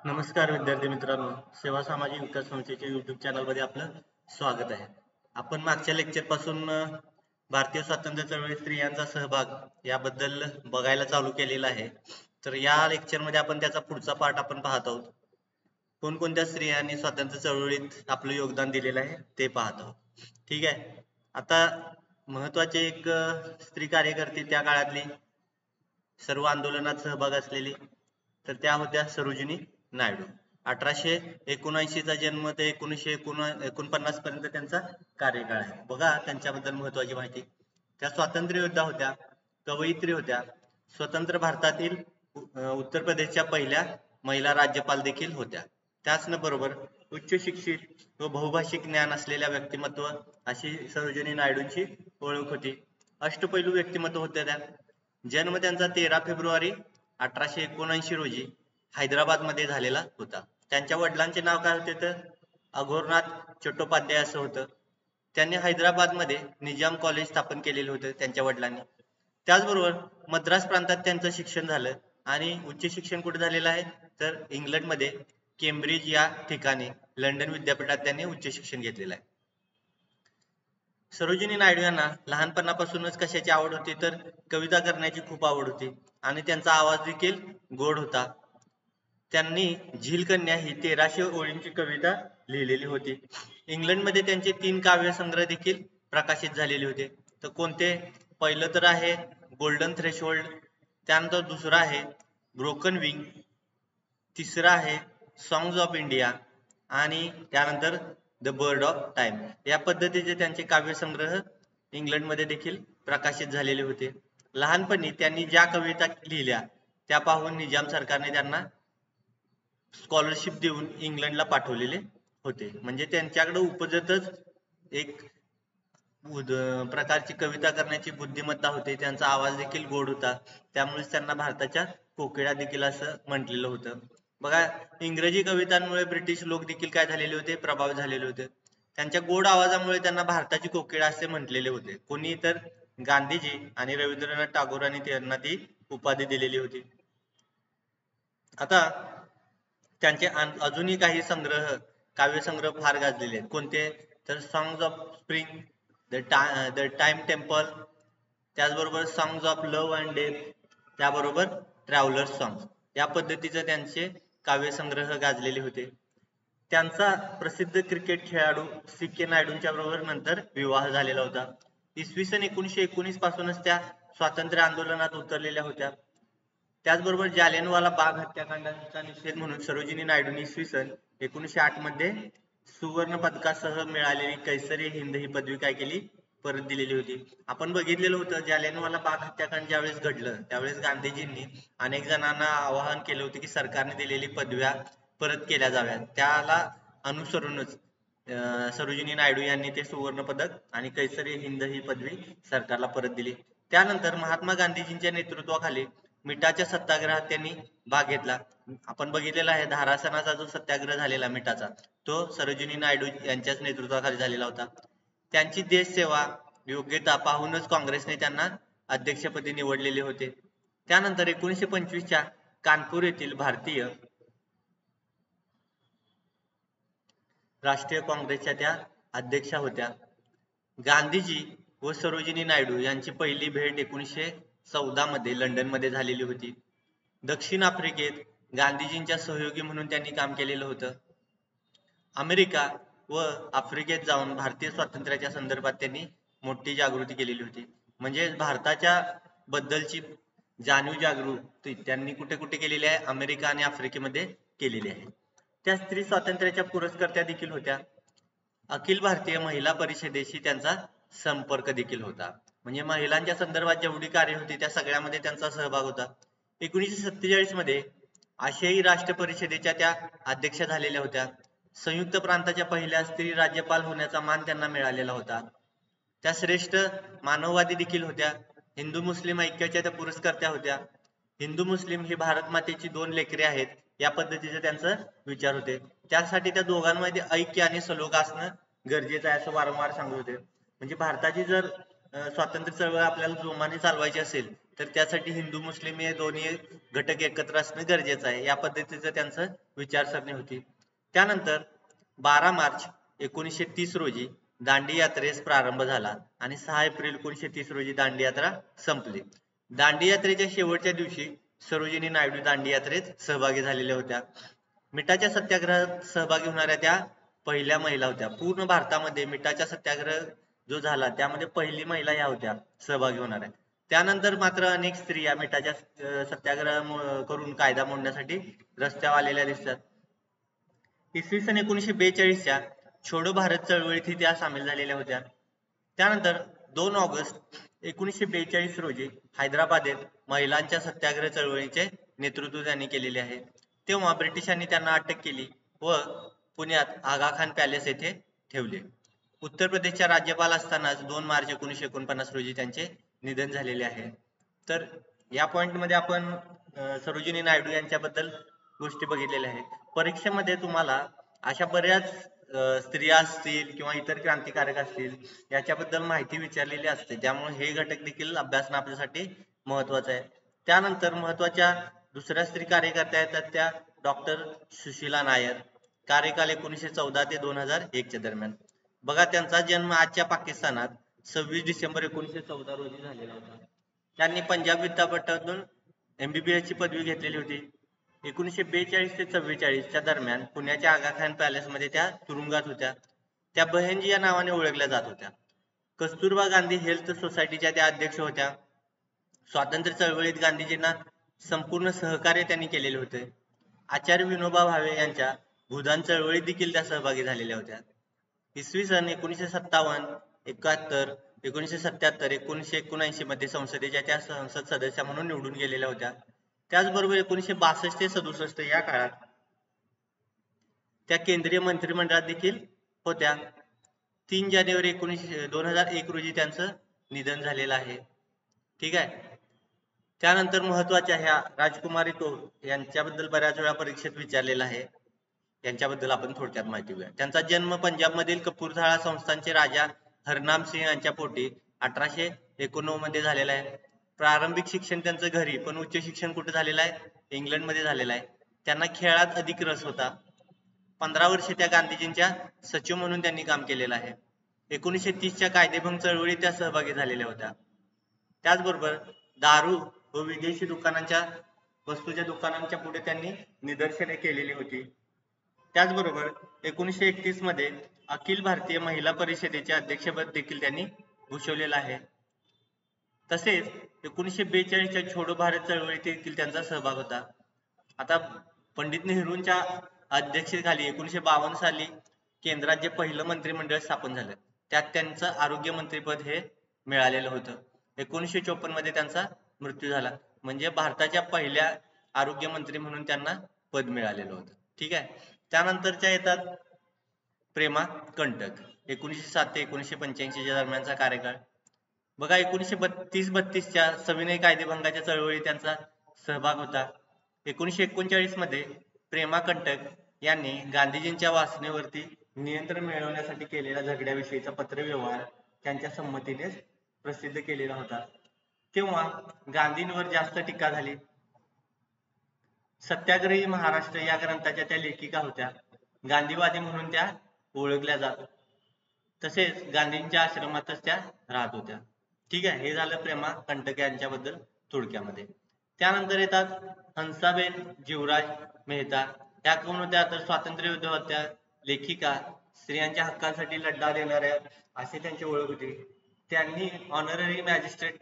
नमस्कार विद्यार्थी मित्रांनो, सेवा सामाजिक विकास संस्थेच्या YouTube चॅनलमध्ये आपलं स्वागत आहे. आपण मागच्या लेक्चर पासून भारतीय स्वातंत्र्य चळवळीत स्त्रियांचा सहभाग याबद्दल बघायला चालू केलेला आहे. तर या लेक्चर मध्ये आपण त्याचा पुढचा पार्ट आपण पाहत आहोत. कोणकोणत्या स्त्रियांनी स्वातंत्र्य चळवळीत आपलं योगदान दिलेलं आहे ते पाहत आहोत. ठीक आहे. आता महत्वाचे एक स्त्री कार्यकर्ती त्या काळातली सर्व आंदोलनात सहभाग असलेली तर त्या होत्या सरोजिनी नायडू. 1879 चा जन्म ते 1949 पर्यंत त्यांचा कार्यकाळ आहे. बघा त्यांच्याबद्दल महत्वाची माहिती. त्या स्वातंत्र्य योद्धा होत्या, कवयित्री होत्या, स्वतंत्र भारतातील उत्तर प्रदेशच्या पहिल्या महिला राज्यपाल देखील होत्या. त्याच बरोबर उच्च शिक्षित व बहुभाषिक ज्ञान असलेल्या व्यक्तिमत्व अशी सरोजिनी नायडूंची ओळख होती. अष्टपैलू व्यक्तिमत्व होत्या त्या. जन्म त्यांचा 13 फेब्रुवारी 1879 रोजी हैदराबाद मध्ये झालेला होता. त्यांच्या वडिलांचे नाव काय होते तर अघोरनाथ चट्टोपाध्याय असं होतं. त्यांनी हैदराबाद मध्ये निजाम कॉलेज स्थापन केलेलं होतं त्यांच्या वडिलांनी. त्याचबरोबर मद्रास प्रांतात त्यांचं शिक्षण झालं आणि उच्च शिक्षण कुठे झालेलं आहे तर इंग्लंड मध्ये केम्ब्रिज या ठिकाणी लंडन विद्यापीठात त्यांनी उच्च शिक्षण घेतलेलं आहे. सरोजिनी नायडू यांना लहानपणापासूनच कशाची आवड होती तर कविता करण्याची खूप आवड होती आणि त्यांचा आवाज देखील गोड होता. त्यांनी झील कन्या ही 1300 ओळींची कविता लिहिलेली होती. इंग्लंडमध्ये त्यांचे 3 काव्यसंग्रह देखील प्रकाशित झालेले होते. तर कोणते? पहिलं तर आहे गोल्डन थ्रेशोल्ड, त्यानंतर दुसरा आहे ब्रोकन विंग, तिसरा आहे सॉंग्स ऑफ इंडिया आणि त्यानंतर द बर्ड ऑफ टाइम. या पद्धतीचे त्यांचे काव्यसंग्रह इंग्लंडमध्ये देखील प्रकाशित झालेले होते. लहानपणी त्यांनी ज्या कविता लिहिल्या त्या पाहून निजाम सरकारने त्यांना स्कॉलरशिप देऊन इंग्लंडला पाठवलेले होते. म्हणजे त्यांच्याकडे उपजतच एक प्रकारची कविता करण्याची बुद्धिमत्ता होती. त्यांचा आवाज देखील गोड होता. त्यामुळे त्यांना भारताच्या कोकिळा देखील असं म्हटलेलं होतं. बघा, इंग्रजी कवितांमुळे ब्रिटिश लोक देखील काय झालेले होते, प्रभावित झालेले होते. त्यांच्या गोड आवाजामुळे त्यांना भारताची कोकिळा असे म्हटलेले होते. कोणी तर गांधीजी आणि रवींद्रनाथ टागोरांनी त्यांना ती उपाधी दिलेली होती. आता त्यांचे अजूनही काही काव्यसंग्रह फार गाजलेले आहेत. कोणते तर songs of spring, the time temple, त्याचबरोबर songs of love and death, त्याबरोबर ट्रॅव्हलर्स सॉंग्स या पद्धतीचे त्यांचे काव्यसंग्रह गाजलेले होते. त्यांचा प्रसिद्ध क्रिकेट खेळाडू सी.के. नायडूंच्या बरोबर नंतर विवाह झालेला होता. इसवी सन 1919 पासूनच त्या स्वातंत्र्य आंदोलनात उतरलेल्या होत्या. त्याचबरोबर जालियनवाला बाग हत्याकांडाचा निषेध म्हणून सरोजिनी नायडूंनी इसवी सन 1908 मध्ये सुवर्ण पदकासह मिळालेली कैसरी हिंद ही पदवी काय केली, परत दिलेली होती. आपण बघितलेलं होतं जालियनवाला बाग हत्याकांड ज्यावेळेस घडलं त्यावेळेस गांधीजींनी अनेक जणांना आवाहन केले होते की सरकारने दिलेली पदव्या परत केल्या जाव्यात. त्याला अनुसरूनच सरोजिनी नायडू यांनी ते सुवर्ण पदक आणि कैसरी हिंद ही पदवी सरकारला परत दिली. त्यानंतर महात्मा गांधीजींच्या नेतृत्वाखाली मिठाच्या सत्याग्रहात त्यांनी भाग घेतला. आपण बघितलेला आहे धारासणाचा जो सत्याग्रह झालेला मिठाचा तो सरोजिनी नायडू यांच्याच नेतृत्वाखाली झालेला होता. त्यांची देशसेवा योग्यता पाहूनच काँग्रेसने त्यांना अध्यक्षपदी निवडलेले होते. त्यानंतर 1925 च्या कानपूर येथील भारतीय राष्ट्रीय काँग्रेसच्या त्या अध्यक्षा होत्या. गांधीजी व सरोजिनी नायडू यांची पहिली भेट 1914 मध्ये लंडन मध्ये झालेली होती. दक्षिण आफ्रिकेत गांधीजींच्या सहयोगी म्हणून त्यांनी काम केलेलं होतं. अमेरिका व आफ्रिकेत जाऊन भारतीय स्वातंत्र्याच्या संदर्भात त्यांनी मोठी जागृती केलेली होती. म्हणजे भारताच्या बद्दलची जाणीव जागृती त्यांनी कुठे कुठे केलेली आहे, अमेरिका आणि आफ्रिकेमध्ये केलेली आहे. त्या स्त्री स्वातंत्र्याच्या पुरस्कर्त्या देखील होत्या. अखिल भारतीय महिला परिषदेशी त्यांचा संपर्क देखील होता. म्हणजे महिलांच्या संदर्भात जेवढी कार्य होती त्या सगळ्यामध्ये त्यांचा सहभाग होता. 1947 मध्ये आशियाई राष्ट्र परिषदेच्या त्या अध्यक्ष झालेल्या होत्या. संयुक्त प्रांताच्या पहिल्या स्त्री राज्यपाल होण्याचा मान त्यांना मिळालेला होता. त्या श्रेष्ठ मानववादी देखील होत्या. हिंदू मुस्लिम ऐक्याच्या त्या पुरस्कर्त्या होत्या. हिंदू मुस्लिम ही भारत मातेची 2 लेकरे आहेत या पद्धतीचे त्यांचं विचार होते. त्यासाठी त्या दोघांमध्ये ऐक्य आणि सलोखा असणं गरजेचं आहे असं वारंवार सांगत होते. म्हणजे भारताची जर स्वातंत्र्य चळवळ आपल्याला जोमाने चालवायची असेल तर त्यासाठी हिंदू मुस्लिम हे दोन्ही घटक एकत्र असणं गरजेचं आहे. या पद्धतीचं त्यांचं विचारसरणी होती. त्यानंतर 12 मार्च 1930 रोजी दांडी यात्रेस प्रारंभ झाला आणि 6 एप्रिल 1930 रोजी दांडी यात्रा संपली. दांडी यात्रेच्या शेवटच्या दिवशी सरोजिनी नायडू दांडी यात्रेत सहभागी झालेल्या होत्या. मिठाच्या सत्याग्रहात सहभागी होणाऱ्या त्या पहिल्या महिला होत्या. पूर्ण भारतामध्ये मिठाच्या सत्याग्रह जो झाला त्यामध्ये पहिली महिला या होत्या सहभागी होणाऱ्या. त्यानंतर मात्र अनेक स्त्रिया मिठाच्या सत्याग्रह करून कायदा मोडण्यासाठी रस्त्यावर आलेल्या दिसतात. इसवी सन 1942च्या छोडो भारत चळवळीत त्या सामील झालेल्या होत्या. त्यानंतर 2 ऑगस्ट 1942 रोजी हैदराबादेत महिलांच्या सत्याग्रह चळवळीचे नेतृत्व त्यांनी केलेले आहे. तेव्हा ब्रिटिशांनी त्यांना अटक केली व पुण्यात आगा खान पॅलेस येथे ठेवले. उत्तर प्रदेशच्या राज्यपाल असतानाच 2 मार्च 1949 रोजी त्यांचे निधन झालेले आहे. तर या पॉइंट मध्ये आपण सरोजिनी नायडू यांच्याबद्दल गोष्टी बघितलेल्या आहेत. परीक्षेमध्ये तुम्हाला अशा बऱ्याच स्त्रिया असतील किंवा इतर क्रांतिकारक असतील याच्याबद्दल माहिती विचारलेली असते. त्यामुळे हे घटक देखील अभ्यासणं आपल्यासाठी महत्वाचं आहे. त्यानंतर महत्वाच्या दुसऱ्या स्त्री कार्यकर्त्या येतात त्या डॉक्टर सुशीला नायर. कार्यकाल 1914 ते 2001 च्या दरम्यान. बघा त्यांचा जन्म आजच्या पाकिस्तानात 26 डिसेंबर 1914 रोजी झालेला होता. त्यांनी पंजाब विद्यापीठातून MBBS ची पदवी घेतलेली होती. 1942 ते 44 च्या दरम्यान पुण्याच्या आगा खान पॅलेस मध्ये त्या तुरुंगात होत्या. त्या बहनजी या नावाने ओळखल्या जात होत्या. कस्तुरबा गांधी हेल्थ सोसायटीच्या त्या अध्यक्ष होत्या. स्वातंत्र्य चळवळीत गांधीजींना संपूर्ण सहकार्य त्यांनी केलेले होते. आचार्य विनोबा भावे यांच्या भूदान चळवळीत देखील त्या सहभागी झालेल्या होत्या. इसवी सन 1957, 71, 1977, 1979 मध्ये संसदेच्या त्या संसद सदस्य म्हणून निवडून गेलेल्या होत्या. त्याचबरोबर 1962 ते 67 या काळात त्या केंद्रीय मंत्रिमंडळात देखील होत्या. 3 जानेवारी 2001 रोजी त्यांचं निधन झालेलं आहे. ठीक आहे. त्यानंतर महत्वाच्या ह्या राजकुमारी कौर यांच्याबद्दल बऱ्याच वेळा परीक्षेत विचारलेला आहे. यांच्याबद्दल आपण थोडक्यात माहिती घेऊया. त्यांचा जन्म पंजाब मधील कपूरथळा संस्थानचे राजा हरनाम सिंह यांच्या पोटी 1889 मध्ये झालेला आहे. प्रारंभिक शिक्षण त्यांचं घरी, पण उच्च शिक्षण कुठे झालेलं आहे? इंग्लंड मध्ये झालेलं आहे. त्यांना खेळात अधिक रस होता. 15 वर्षे त्या गांधीजींच्या सचिव म्हणून त्यांनी काम केलेलं आहे. 1930 च्या कायदेभंग चळवळीत त्या सहभागी झालेल्या होत्या. त्याचबरोबर दारू व विदेशी वस्तूच्या दुकानांच्या पुढे त्यांनी निदर्शने केलेली होती. त्याचबरोबर 1931 मध्ये अखिल भारतीय महिला परिषदेचे अध्यक्षपद देखील त्यांनी भूषवलेलं आहे. तसेच 1942 च्या छोडो भारत चळवळीत देखील त्यांचा सहभाग होता. आता पंडित नेहरूंच्या अध्यक्षतेखाली 1952 साली केंद्रात जे पहिलं मंत्रिमंडळ स्थापन झालं त्यात त्यांचं आरोग्य मंत्रीपद हे मिळालेलं होतं. 1954 मध्ये त्यांचा मृत्यू झाला. म्हणजे भारताच्या पहिल्या आरोग्य मंत्री म्हणून त्यांना पद मिळालेलं होतं. ठीक आहे. त्यानंतरच्या येतात प्रेमा कंटक. 1907 ते 1985 च्या दरम्यानचा कार्यकाळ. बघा 1932 च्या सविनय कायदेभंगाच्या चळवळीत त्यांचा सहभाग होता. 1939 मध्ये प्रेमा कंटक यांनी गांधीजींच्या वासनेवरती नियंत्रण मिळवण्यासाठी केलेल्या झगड्याविषयीचा पत्रव्यवहार त्यांच्या संमतीने प्रसिद्ध केलेला होता. तेव्हा गांधींवर जास्त टीका झाली. सत्याग्रही महाराष्ट्र या ग्रंथाच्या त्या लेखिका होत्या. गांधीवादी म्हणून त्या ओळखल्या जात. तसेच गांधींच्या आश्रमातच त्या राहत होत्या. ठीक आहे. हे झालं प्रेमा कंटक यांच्याबद्दल थोडक्यामध्ये. त्यानंतर येतात हंसाबेन जीवराज मेहता. त्या कोण होत्या? तर स्वातंत्र्य युद्ध होत्या, लेखिका, स्त्रियांच्या हक्कांसाठी लढा देणाऱ्या अशी त्यांची ओळख होती. त्यांनी ऑनररी मॅजिस्ट्रेट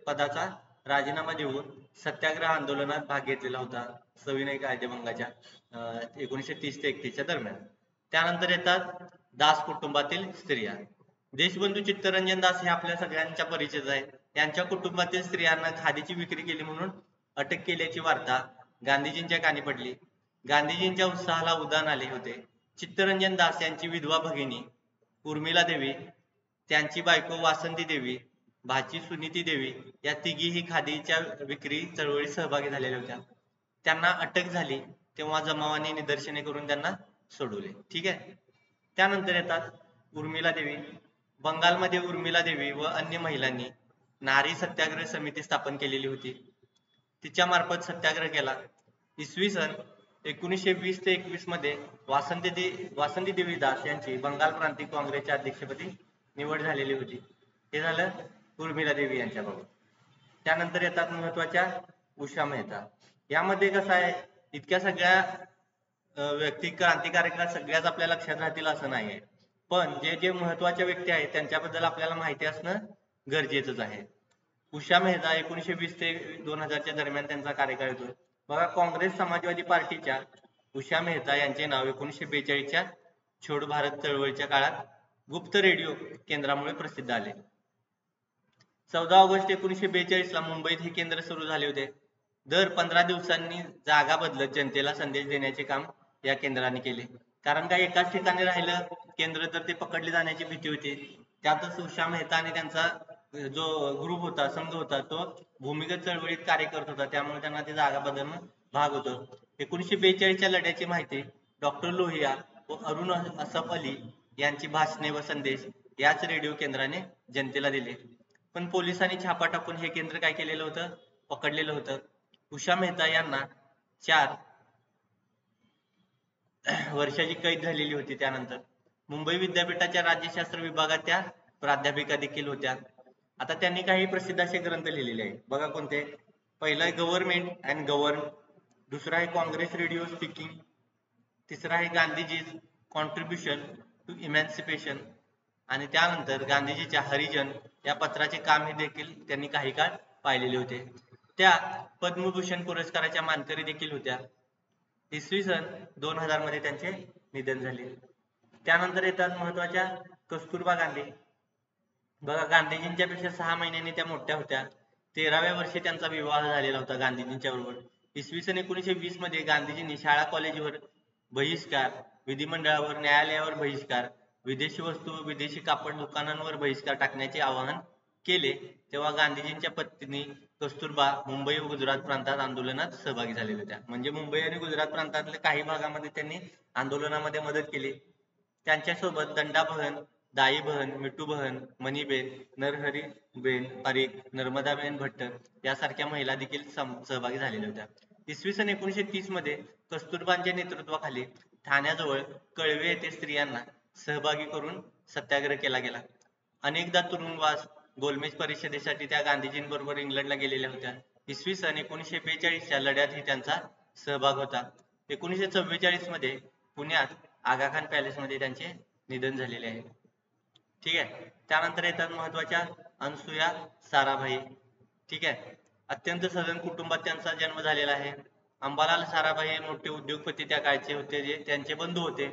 पदाचा राजीनामा देऊन सत्याग्रह आंदोलनात भाग घेतलेला होता सविनय कायदेभंगाच्या 1930 ते 31 च्या दरम्यान. त्यानंतर येतात दास कुटुंबातील स्त्रिया. देशबंधू चित्तरंजन दास हे आपल्या सगळ्यांच्या परिचित आहे. यांच्या कुटुंबातील स्त्रियांना खादीची विक्री केली म्हणून अटक केल्याची वार्ता गांधीजींच्या कानी पडली. गांधीजींच्या उत्साहाला उधाण आले होते. चित्तरंजन दास यांची विधवा भगिनी उर्मिला देवी, त्यांची बायको वासंती देवी, भाची सुनीती देवी या तिघीही खादीच्या विक्री चळवळीत सहभागी झालेल्या होत्या. त्यांना अटक झाली तेव्हा जमावाने निदर्शने करून त्यांना सोडवले. ठीक आहे. त्यानंतर येतात उर्मिला देवी. बंगालमध्ये उर्मिला देवी व अन्य महिलांनी नारी सत्याग्रह समिती स्थापन केलेली होती. तिच्या मार्फत सत्याग्रह केला. इसवी सन 1920 ते 21 मध्ये वासंती देवी दास यांची बंगाल प्रांतिक काँग्रेसच्या अध्यक्षपदी निवड झालेली होती. हे झालं उर्मिला देवी यांच्याबाबत. त्यानंतर येतात महत्वाच्या उषा मेहता. यामध्ये कसं आहे, इतक्या सगळ्या व्यक्ती क्रांतिकारक सगळ्याच आपल्या लक्षात राहतील असं नाही आहे, पण जे जे महत्वाच्या व्यक्ती आहेत त्यांच्याबद्दल आपल्याला माहिती असणं गरजेचंच आहे. उषा मेहता 1920 ते 2000च्या दरम्यान त्यांचा कार्यकाळ येतो. बघा, काँग्रेस समाजवादी पार्टीच्या उषा मेहता यांचे नाव 1942च्या छोड भारत चळवळीच्या काळात गुप्त रेडिओ केंद्रामुळे प्रसिद्ध आले. 14 ऑगस्ट 1942 ला मुंबईत हे केंद्र सुरू झाले होते. दर 15 दिवसांनी जागा बदलत जनतेला संदेश देण्याचे काम या केंद्राने केले. कारण काय, एकाच ठिकाणी राहिलं केंद्र तर ते पकडले जाण्याची भीती होती. त्यातच उषा मेहता आणि त्यांचा जो ग्रुप होता, संघ होता, तो भूमिगत चळवळीत कार्य करत होता. त्यामुळे त्यांना ते जागा बदलणं भाग होतं. 1942च्या लढ्याची माहिती डॉक्टर लोहिया व अरुण असफ अली यांची भाषणे व संदेश याच रेडिओ केंद्राने जनतेला दिले. पण पोलिसांनी छापा टाकून हे केंद्र काय केलेलं होतं, पकडलेलं होतं. उषा मेहता यांना 4 वर्षाची कैद झालेली होती. त्यानंतर मुंबई विद्यापीठाच्या राज्यशास्त्र विभागात त्या प्राध्यापिका देखील होत्या. आता त्यांनी काही प्रसिद्ध असे ग्रंथ लिहिलेले आहेत. बघा कोणते. पहिला आहे गव्हर्नमेंट अँड गव्हर्न, दुसरा आहे काँग्रेस रेडिओ स्पीकिंग, तिसरा आहे गांधीजीज कॉन्ट्रीब्युशन टू इमॅन्सिपेशन, आणि त्यानंतर गांधीजीच्या हरिजन या पत्राचे काम हे देखील त्यांनी काही काळ पाहिलेले होते. त्या पद्मभूषण पुरस्काराच्या मानकरी देखील होत्या. इसवी सन 2000 मध्ये त्यांचे निधन झाले. त्यानंतर येतात महत्वाच्या कस्तुरबा गांधी. बघा, गांधीजींच्या पेक्षा 6 महिन्यांनी त्या मोठ्या होत्या. 13व्या वर्षी त्यांचा विवाह झालेला होता गांधीजींच्या बरोबर. इसवी सन 1920 मध्ये गांधीजींनी शाळा कॉलेजवर बहिष्कार, विधिमंडळावर, न्यायालयावर बहिष्कार, विदेशी वस्तू व विदेशी कापड दुकानांवर बहिष्कार टाकण्याचे आवाहन केले. तेव्हा गांधीजींच्या पत्नी कस्तुरबा मुंबई व गुजरात प्रांतात आंदोलनात सहभागी झालेल्या होत्या. म्हणजे मुंबई आणि गुजरात प्रांतातल्या काही भागामध्ये त्यांनी आंदोलनामध्ये मदत केली. त्यांच्यासोबत दंडाबहन, दाईबहन, मिठूबहन, मणीबेन, नरहरीबेन परीख, नर्मदाबेन भट्ट यासारख्या महिला देखील सहभागी झालेल्या होत्या. इसवी सन 1930 मध्ये कस्तुरबांच्या नेतृत्वाखाली ठाण्याजवळ कळवे येथे स्त्रियांना सहभागी करून सत्याग्रह केला गेला. अनेकदा तुरुंगवास, गोलमेज परिषदेसाठी त्या गांधीजींबरोबर इंग्लंडला गेलेल्या होत्या. इसवी सन 1942च्या लढ्यातही त्यांचा सहभाग होता. 1944 मध्ये पुण्यात आगाखान पॅलेसमध्ये त्यांचे निधन झालेले आहे. ठीक आहे. त्यानंतर येतात महत्वाच्या अनसुया साराभाई. ठीक आहे. अत्यंत सधन कुटुंबात त्यांचा जन्म झालेला आहे. अंबालाल साराभाई हे मोठे उद्योगपती त्या काळचे होते, जे त्यांचे बंधू होते.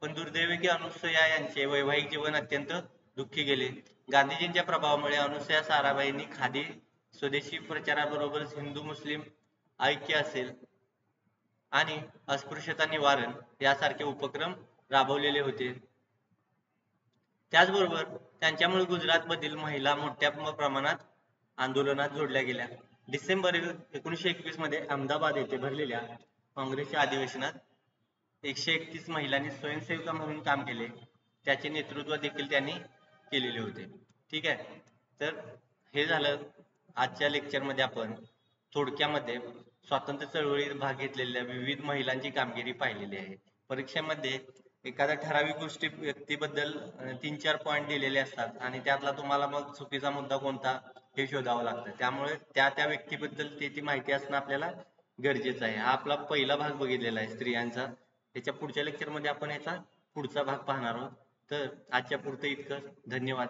पण दुर्दैवी की अनुसया यांचे वैवाहिक जीवन अत्यंत दुःखी गेले. गांधीजींच्या प्रभावामुळे अनुसया साराभाईंनी खादी स्वदेशी प्रचाराबरोबरच हिंदू मुस्लिम ऐक्य असेल आणि अस्पृश्यता निवारण यासारखे उपक्रम राबवलेले होते. त्याचबरोबर त्यांच्यामुळे गुजरातमधील महिला मोठ्या प्रमाणात आंदोलनात जोडल्या गेल्या. डिसेंबर 1921 मध्ये अहमदाबाद येथे भरलेल्या काँग्रेसच्या अधिवेशनात 131 महिलांनी स्वयंसेविका म्हणून काम केले. त्याचे नेतृत्व देखील त्यांनी केलेले होते. ठीक आहे. तर हे झालं आजच्या लेक्चरमध्ये आपण थोडक्यामध्ये स्वातंत्र्य चळवळीत भाग घेतलेल्या विविध महिलांची कामगिरी पाहिलेली आहे. परीक्षेमध्ये एखाद्या ठराविक गोष्टी व्यक्तीबद्दल 3-4 पॉईंट दिलेले असतात आणि त्यातला तुम्हाला मग चुकीचा मुद्दा कोणता हे शोधावं लागतं. त्यामुळे त्या व्यक्तीबद्दल ती माहिती असणं आपल्याला गरजेचं आहे. हा आपला पहिला भाग बघितलेला आहे स्त्रियांचा. त्याच्या पुढच्या लेक्चरमध्ये आपण याचा पुढचा भाग पाहणार आहोत. तर आजच्या पुरतं इतकं. धन्यवाद.